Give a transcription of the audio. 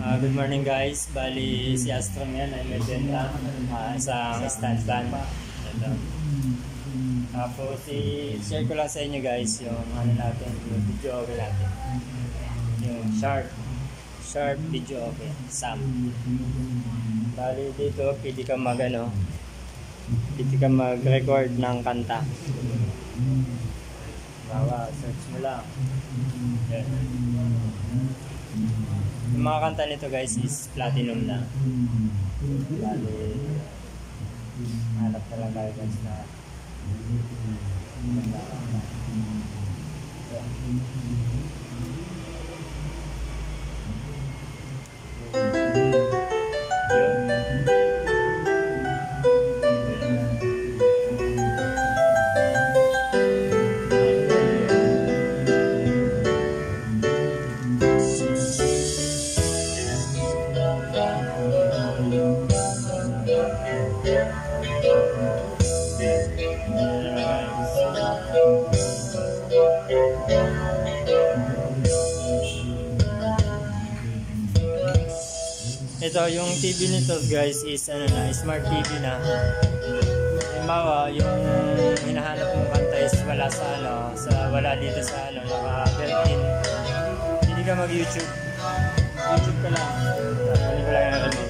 Good morning guys. Bali si Astron yan ay may benta isang stand fan. Ito. Tapos i-share ko lang sa inyo guys yung ano natin, yung video okay natin. Yung Sharp video okay. Sam. Bali dito pwede ka mag-record ng kanta. Bawa, search mo lang. Yan. Yung mga kanta nito guys is platinum na. Bali, hanap na lang tayo guys na ito yung TV nito guys is smart TV na. Halimbawa yung hinahanap mong kanta is wala dito sa naka built-in. Hindi ka mag-YouTube. YouTube ka lang. Tapos ko lang yung remote.